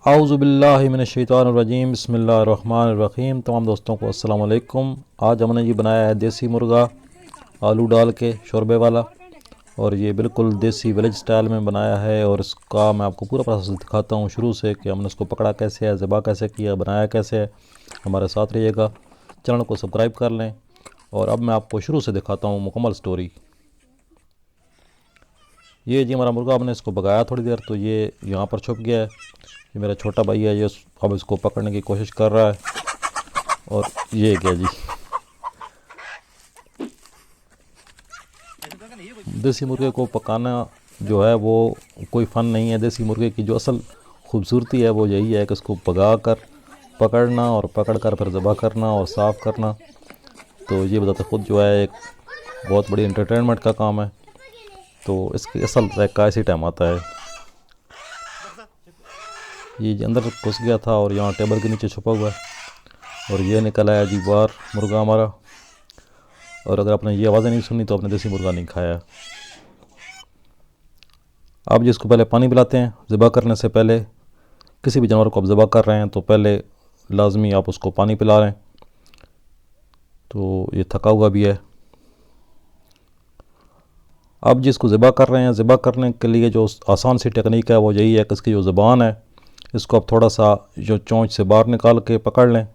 आऊज़ुबिल्लाहिमिनश्शैतानिर्रजीम बिस्मिल्लाहिर्रहमानिर्रहीम। तमाम दोस्तों को अस्सलाम वालेकुम। आज हमने जी बनाया है देसी मुर्गा आलू डाल के शोरबे वाला, और ये बिल्कुल देसी विलेज स्टाइल में बनाया है। और इसका मैं आपको पूरा प्रोसेस दिखाता हूँ शुरू से कि हमने इसको पकड़ा कैसे है, ज़िबा कैसे किया, बनाया कैसे है। हमारे साथ रहिएगा, चैनल को सब्सक्राइब कर लें। और अब मैं आपको शुरू से दिखाता हूँ मुकम्मल स्टोरी। ये जी हमारा मुर्गा, हमने इसको भगाया थोड़ी देर, तो ये यहाँ पर छुप गया है। ये मेरा छोटा भाई है, ये अब इसको पकड़ने की कोशिश कर रहा है। और ये क्या जी, देसी मुर्गे को पकाना जो है वो कोई फ़न नहीं है। देसी मुर्गे की जो असल खूबसूरती है वो यही है कि इसको भगा कर पकड़ना और पकड़ कर फिर ज़बह करना और साफ़ करना। तो ये बताते खुद जो है एक बहुत बड़ी एंटरटेनमेंट का काम है। तो इसकी असल जायका इसी टाइम आता है। ये अंदर घुस गया था और यहाँ टेबल के नीचे छुपा हुआ है। और ये निकल आया जी बाहर मुर्गा हमारा। और अगर आपने ये आवाज़ें नहीं सुनी तो आपने देसी मुर्गा नहीं खाया। आप जिसको पहले पानी पिलाते हैं ज़िबा करने से पहले, किसी भी जानवर को आप ज़िबा कर रहे हैं तो पहले लाजमी आप उसको पानी पिला रहे हैं। तो ये थका हुआ भी है। आप जिसको ज़िबा कर रहे हैं, ज़िबा करने के लिए जो आसान सी टेक्निक है वो यही है कि इसकी जो ज़बान है इसको आप थोड़ा सा जो चोंच से बाहर निकाल के पकड़ लें।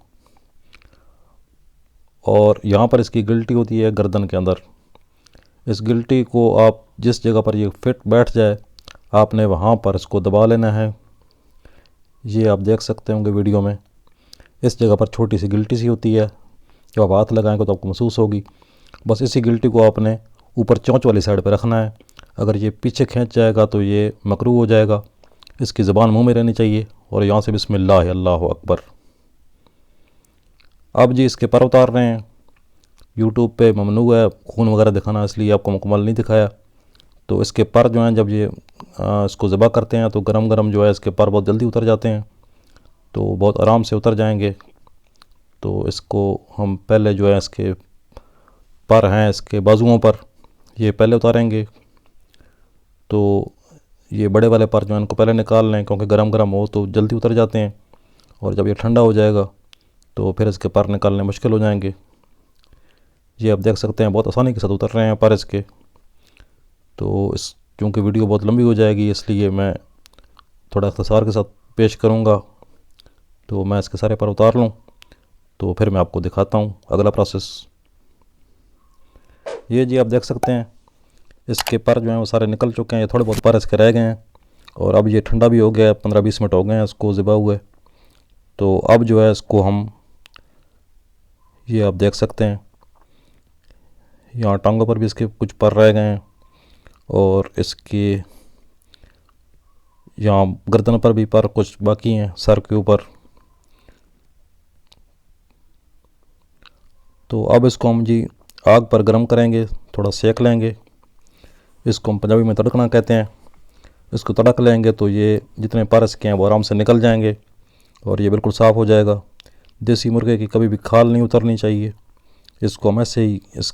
और यहाँ पर इसकी गिल्टी होती है गर्दन के अंदर। इस गिल्टी को आप जिस जगह पर ये फिट बैठ जाए आपने वहाँ पर इसको दबा लेना है। ये आप देख सकते होंगे वीडियो में, इस जगह पर छोटी सी गिल्टी सी होती है। जब आप हाथ लगाएंगे तो आपको महसूस होगी। बस इसी गिल्टी को आपने ऊपर चोंच वाली साइड पर रखना है। अगर ये पीछे खींच जाएगा तो ये मकरूह हो जाएगा। इसकी ज़बान मुंह में रहनी चाहिए। और यहाँ से बिस्मिल्लाह अल्लाहु अकबर। अब जी इसके पर उतार रहे हैं। यूट्यूब पे ममनू है खून वगैरह दिखाना, इसलिए आपको मुकम्मल नहीं दिखाया। तो इसके पर जो हैं जब ये इसको ज़िबा करते हैं तो गरम गरम जो है इसके पर बहुत जल्दी उतर जाते हैं। तो बहुत आराम से उतर जाएंगे। तो इसको हम पहले जो है इसके पर हैं इसके बाजुओं पर ये पहले उतारेंगे। तो ये बड़े वाले पर जो है इनको पहले निकाल लें, क्योंकि गरम गरम हो तो जल्दी उतर जाते हैं। और जब ये ठंडा हो जाएगा तो फिर इसके पर निकालने मुश्किल हो जाएंगे। ये आप देख सकते हैं बहुत आसानी के साथ उतर रहे हैं पर इसके। तो इस क्योंकि वीडियो बहुत लंबी हो जाएगी इसलिए मैं थोड़ा इख्तिसार के साथ पेश करूँगा। तो मैं इसके सारे पर उतार लूँ तो फिर मैं आपको दिखाता हूँ अगला प्रोसेस। ये जी आप देख सकते हैं इसके पर जो हैं वो सारे निकल चुके हैं। ये थोड़े बहुत पर इसके रह गए हैं। और अब ये ठंडा भी हो गया है, 15-20 मिनट हो गए हैं इसको ज़िबा हुए। तो अब जो है इसको हम, ये आप देख सकते हैं यहाँ टांगों पर भी इसके कुछ पर रह गए हैं। और इसके यहाँ गर्दन पर भी पर कुछ बाकी हैं सर के ऊपर। तो अब इसको हम जी आग पर गर्म करेंगे, थोड़ा सेक लेंगे। इसको हम पंजाबी में तड़कना कहते हैं। इसको तड़क लेंगे तो ये जितने पर इसके हैं वो आराम से निकल जाएंगे और ये बिल्कुल साफ़ हो जाएगा। देसी मुर्गे की कभी भी खाल नहीं उतरनी चाहिए। इसको हम ऐसे ही इस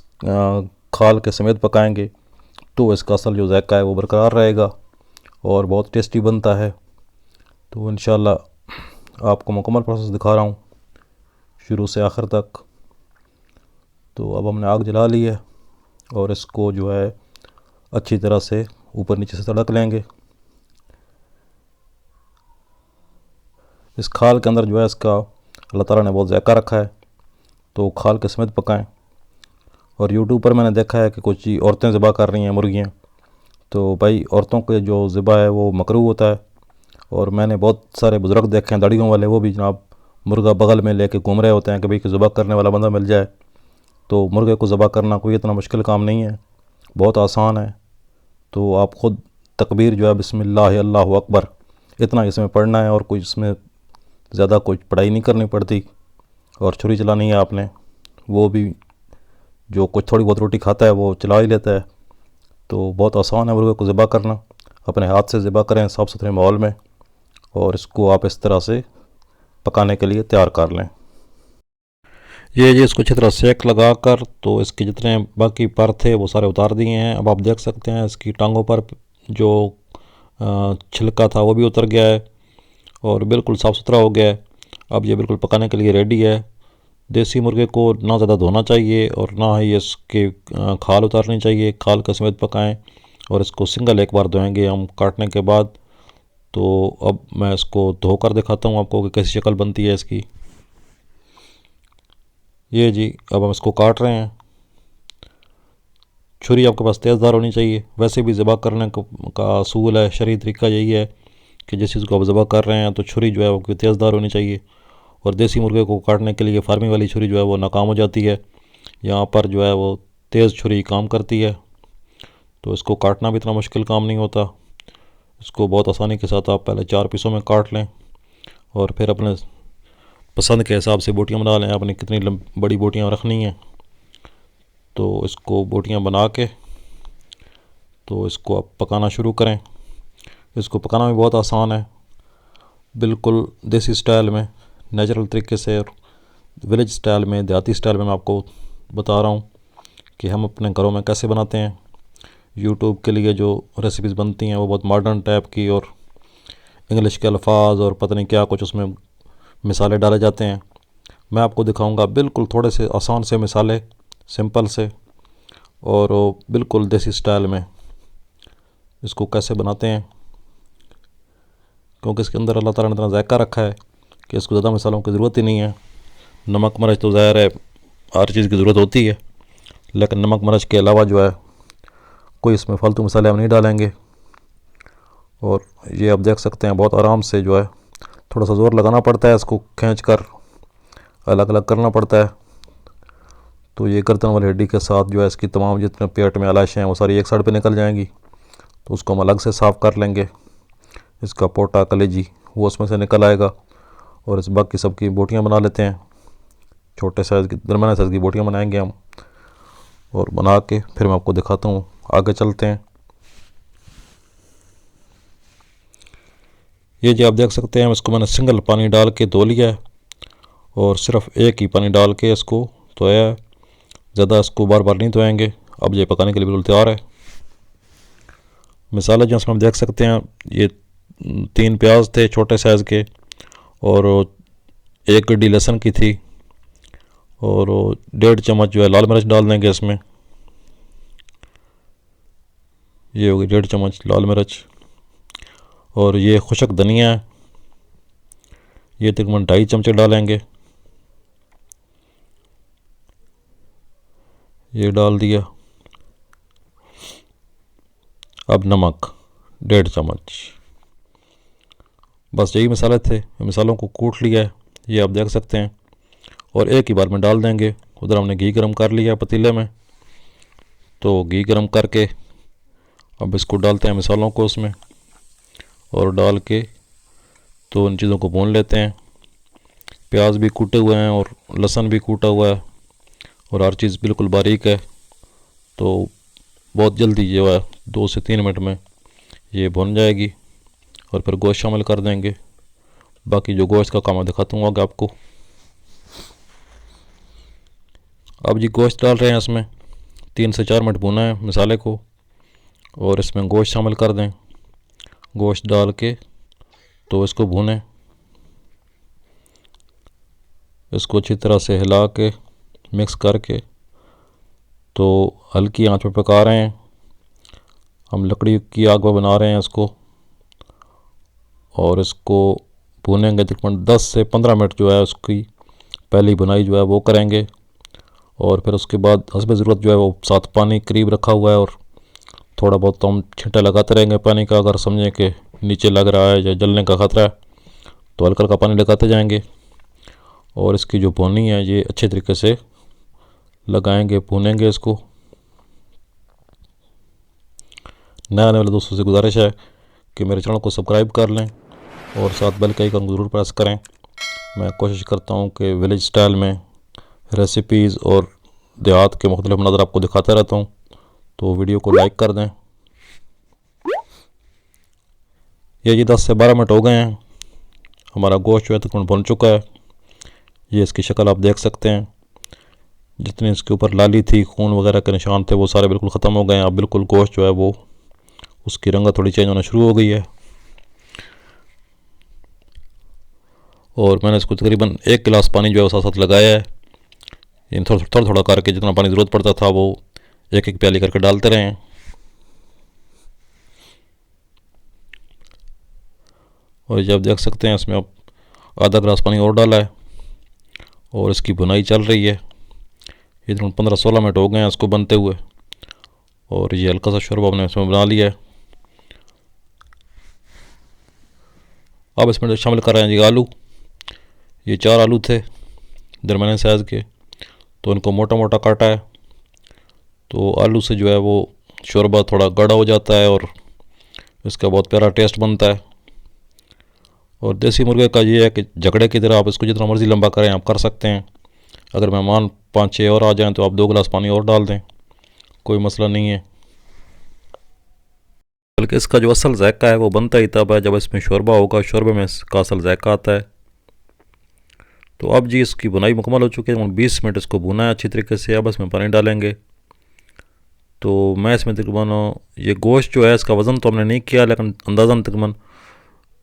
खाल के समेत पकाएंगे तो इसका असल जो जायका है वो बरकरार रहेगा और बहुत टेस्टी बनता है। तो इंशाल्लाह आपको मुकम्मल प्रोसेस दिखा रहा हूँ शुरू से आखिर तक। तो अब हमने आग जला ली है और इसको जो है अच्छी तरह से ऊपर नीचे से तड़क लेंगे। इस खाल के अंदर जो है इसका अल्लाह ताला ने बहुत जायका रखा है, तो खाल के समेत पकाएं। और यूट्यूब पर मैंने देखा है कि कुछ औरतें ज़िबा कर रही हैं मुर्गियाँ। तो भाई औरतों के जो ज़िबा है वो मकरूह होता है। और मैंने बहुत सारे बुज़ुर्ग देखे हैं दाढ़ियों वाले, वो भी जनाब मुर्गा बगल में लेके घूम रहे होते हैं कि भाई कि ज़िबा करने वाला बंदा मिल जाए। तो मुर्गे को ज़िबा करना कोई इतना मुश्किल काम नहीं है, बहुत आसान है। तो आप ख़ुद तकबीर जो है बिस्मिल्लाह अल्लाहु अकबर इतना इसमें पढ़ना है और कोई इसमें ज़्यादा कोई पढ़ाई नहीं करनी पड़ती। और छुरी चलानी है आपने, वो भी जो कुछ थोड़ी बहुत रोटी खाता है वो चला ही लेता है। तो बहुत आसान है मुर्गे को ज़िबा करना। अपने हाथ से ज़िबा करें साफ़ सुथरे माहौल में और इसको आप इस तरह से पकाने के लिए तैयार कर लें। ये जी इसको अच्छी तरह सेक लगा कर तो इसके जितने बाकी पर थे वो सारे उतार दिए हैं। अब आप देख सकते हैं इसकी टांगों पर जो छिलका था वो भी उतर गया है। और बिल्कुल साफ़ सुथरा हो गया है। अब ये बिल्कुल पकाने के लिए रेडी है। देसी मुर्गे को ना ज़्यादा धोना चाहिए और ना ही इसके खाल उतारनी चाहिए। खाल का समेत पकाएं और इसको सिंगल एक बार धोएंगे हम काटने के बाद। तो अब मैं इसको धोकर दिखाता हूँ आपको कि कैसी शक्ल बनती है इसकी। ये जी, अब हम इसको काट रहे हैं। छुरी आपके पास तेज़दार होनी चाहिए। वैसे भी ज़बह करने का असूल है, शरई तरीका यही है कि जिस चीज़ को आप ज़बह कर रहे हैं तो छुरी जो है वो तेज़दार होनी चाहिए। और देसी मुर्गे को काटने के लिए फार्मी वाली छुरी जो है वो नाकाम हो जाती है। यहाँ पर जो है वो तेज़ छुरी काम करती है। तो इसको काटना भी इतना मुश्किल काम नहीं होता। इसको बहुत आसानी के साथ आप पहले 4 पीसों में काट लें और फिर अपने पसंद के हिसाब से बोटियाँ बना लें। आपने कितनी बड़ी बोटियाँ रखनी हैं तो इसको बोटियाँ बना के तो इसको आप पकाना शुरू करें। इसको पकाना भी बहुत आसान है, बिल्कुल देसी स्टाइल में, नेचुरल तरीके से और विलेज स्टाइल में, देहाती स्टाइल में मैं आपको बता रहा हूँ कि हम अपने घरों में कैसे बनाते हैं। यूट्यूब के लिए जो रेसिपीज़ बनती हैं वो बहुत मॉडर्न टाइप की और इंग्लिश के अल्फाज और पता नहीं क्या कुछ उसमें मिसाले डाले जाते हैं। मैं आपको दिखाऊंगा बिल्कुल थोड़े से आसान से मिसाले, सिंपल से, और बिल्कुल देसी स्टाइल में इसको कैसे बनाते हैं। क्योंकि इसके अंदर अल्लाह ताला ने इतना जायका रखा है कि इसको ज़्यादा मसालों की ज़रूरत ही नहीं है। नमक मिर्च तो ज़ाहिर है हर चीज़ की ज़रूरत होती है, लेकिन नमक मिर्च के अलावा जो है कोई इसमें फालतू मसाले हम नहीं डालेंगे। और ये आप देख सकते हैं बहुत आराम से जो है, थोड़ा सा ज़ोर लगाना पड़ता है, इसको खींच कर अलग अलग करना पड़ता है। तो ये गर्दन वाली हड्डी के साथ जो है इसकी तमाम जितने पेट में आलाशें हैं वो सारी एक साइड पे निकल जाएंगी। तो उसको हम अलग से साफ़ कर लेंगे। इसका पोटा कलेजी वो उसमें से निकल आएगा। और इस बाकी सब की बोटियाँ बना लेते हैं। छोटे साइज़ की, दरमियाने साइज़ की बोटियाँ बनाएंगे हम, और बना के फिर मैं आपको दिखाता हूँ। आगे चलते हैं। ये जी आप देख सकते हैं, इसको मैंने सिंगल पानी डाल के धो लिया है और सिर्फ एक ही पानी डाल के इसको धोया है, ज़्यादा इसको बार बार नहीं धोएंगे। अब ये पकाने के लिए बिल्कुल तैयार है। मिसाले जो इसमें हम देख सकते हैं, ये 3 प्याज थे छोटे साइज़ के, और 1 गड्डी लहसुन की थी, और 1.5 चम्मच जो है लाल मिर्च डाल देंगे इसमें। ये होगी 1.5 चम्मच लाल मिर्च। और ये खुशक धनिया है, ये तकरीबन 2.5 चमचे डालेंगे। ये डाल दिया। अब नमक 1.5 चम्मच। बस यही मसाले थे, मसालों को कूट लिया है, ये आप देख सकते हैं, और एक ही बार में डाल देंगे। उधर हमने घी गर्म कर लिया पतीले में, तो घी गर्म करके अब इसको डालते हैं मसालों को उसमें, और डाल के तो उन चीज़ों को भून लेते हैं। प्याज भी कूटे हुए हैं और लहसुन भी कूटा हुआ है और हर चीज़ बिल्कुल बारीक है। तो बहुत जल्दी जो है 2 से 3 मिनट में ये भुन जाएगी, और फिर गोश्त शामिल कर देंगे। बाकी जो गोश्त का काम मैं दिखाता हूँ आगे आपको। अब जी गोश्त डाल रहे हैं इसमें, 3 से 4 मिनट भुना है मसाले को, और इसमें गोश्त शामिल कर दें। गोश्त डाल के तो इसको भुनें, इसको अच्छी तरह से हिला के मिक्स करके तो हल्की आंच पर पका रहे हैं। हम लकड़ी की आग पर बना रहे हैं इसको, और इसको भूनेंगे तकरीबन 10 से 15 मिनट जो है उसकी पहली बुनाई जो है वो करेंगे। और फिर उसके बाद हस्ब ज़रूरत जो है वो साथ पानी करीब रखा हुआ है, और थोड़ा बहुत तो हम छींटा लगाते रहेंगे पानी का। अगर समझें कि नीचे लग रहा है या जलने का ख़तरा है तो हल्का हल्का पानी लगाते जाएंगे। और इसकी जो भुनी है ये अच्छे तरीके से लगाएंगे, भूनेंगे इसको। नए आने वाले दोस्तों से गुजारिश है कि मेरे चैनल को सब्सक्राइब कर लें और साथ बेल के आइकन को ज़रूर प्रेस करें। मैं कोशिश करता हूँ कि विलेज स्टाइल में रेसिपीज़ और देहात के मुख्तलिफ मंज़र आपको दिखाता रहता हूँ, तो वीडियो को लाइक कर दें। ये 10 से 12 मिनट हो गए हैं, हमारा गोश्त जो है तकरीबन भुन चुका है। ये इसकी शक्ल आप देख सकते हैं, जितने इसके ऊपर लाली थी, खून वगैरह के निशान थे, वो सारे बिल्कुल ख़त्म हो गए हैं। अब बिल्कुल गोश्त जो है वो उसकी रंगत थोड़ी चेंज होना शुरू हो गई है। और मैंने इसको तकरीबन 1 गिलास पानी जो है साथ साथ लगाया है। इन थोड़ा थोड़ा थोड़ा करके जितना पानी ज़रूरत पड़ता था वो एक एक प्याली करके डालते रहे। और जब देख सकते हैं इसमें अब आधा गिलास पानी और डाला है और इसकी बुनाई चल रही है। इधर 15-16 मिनट हो गए हैं इसको बनते हुए और ये हल्का सा शोरबा हमने इसमें बना लिया है। अब इसमें शामिल कर रहे हैं जी आलू। ये 4 आलू थे दरमियाने साइज़ के, तो इनको मोटा मोटा काटा है। तो आलू से जो है वो शोरबा थोड़ा गाढ़ा हो जाता है और इसका बहुत प्यारा टेस्ट बनता है। और देसी मुर्गे का ये है कि झगड़े की तरह आप इसको जितना मर्ज़ी लंबा करें आप कर सकते हैं। अगर मेहमान 5-6 और आ जाएं तो आप 2 गिलास पानी और डाल दें, कोई मसला नहीं है। बल्कि इसका जो असल जायका है वो बनता ही तब है जब इसमें शोरबा होगा, शोरबे में इसका असल जायका आता है। तो अब जी इसकी बुनाई मुकम्मल हो चुकी है। 20 मिनट इसको भुना है अच्छी तरीके से। अब इसमें पानी डालेंगे। तो मैं इसमें तकरीबन ये गोश्त जो है इसका वज़न तो हमने नहीं किया, लेकिन अंदाज़न तकरीबन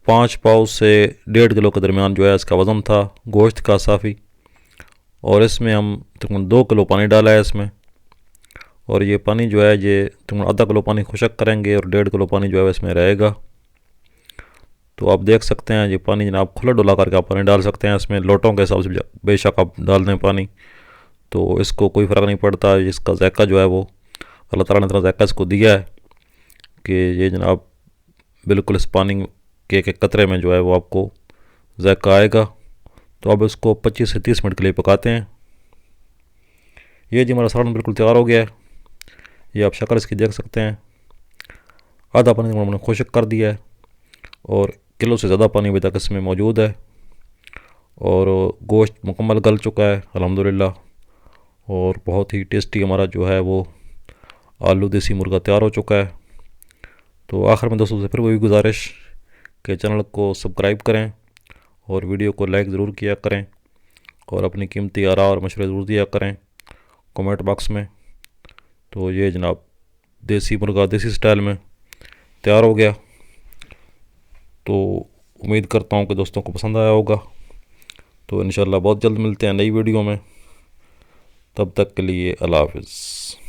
5 पाव से 1.5 किलो के दरमियान जो है इसका वज़न था गोश्त का साफ़ी। और इसमें हम तकरीबन 2 किलो पानी डाला है इसमें। और ये पानी जो है ये तकरीबन आधा किलो पानी खुशक करेंगे और 1.5 किलो पानी जो है इसमें रहेगा। तो आप देख सकते हैं ये पानी जनाब खुला डुला करके आप पानी डाल सकते हैं इसमें, लोटों के हिसाब से बेशक आप डाल दें पानी, तो इसको कोई फ़र्क नहीं पड़ता। इसका जायका जो है वो अल्लाह ताला ने इतना जायका इसको दिया है कि ये जनाब बिल्कुल इस पानी के एक कतरे में जो है वो आपको जायका आएगा। तो अब इसको 25 से 30 मिनट के लिए पकाते हैं। ये जी हमारा सालन बिल्कुल तैयार हो गया है। ये आप शक्ल इसकी देख सकते हैं। आधा पानी हमने खुशक कर दिया है और किलो से ज़्यादा पानी अभी तक इसमें मौजूद है। और गोश्त मुकम्मल गल चुका है अल्हम्दुलिल्लाह। और बहुत ही टेस्टी हमारा जो है वो आलू देसी मुर्गा तैयार हो चुका है। तो आखिर में दोस्तों से फिर वही गुजारिश कि चैनल को सब्सक्राइब करें और वीडियो को लाइक ज़रूर किया करें और अपनी कीमती आरा और मशवरे ज़रूर दिया करें कमेंट बॉक्स में। तो ये जनाब देसी मुर्गा देसी स्टाइल में तैयार हो गया। तो उम्मीद करता हूँ कि दोस्तों को पसंद आया होगा। तो इंशाल्लाह बहुत जल्द मिलते हैं नई वीडियो में। तब तक के लिए अल्लाह हाफ़िज़।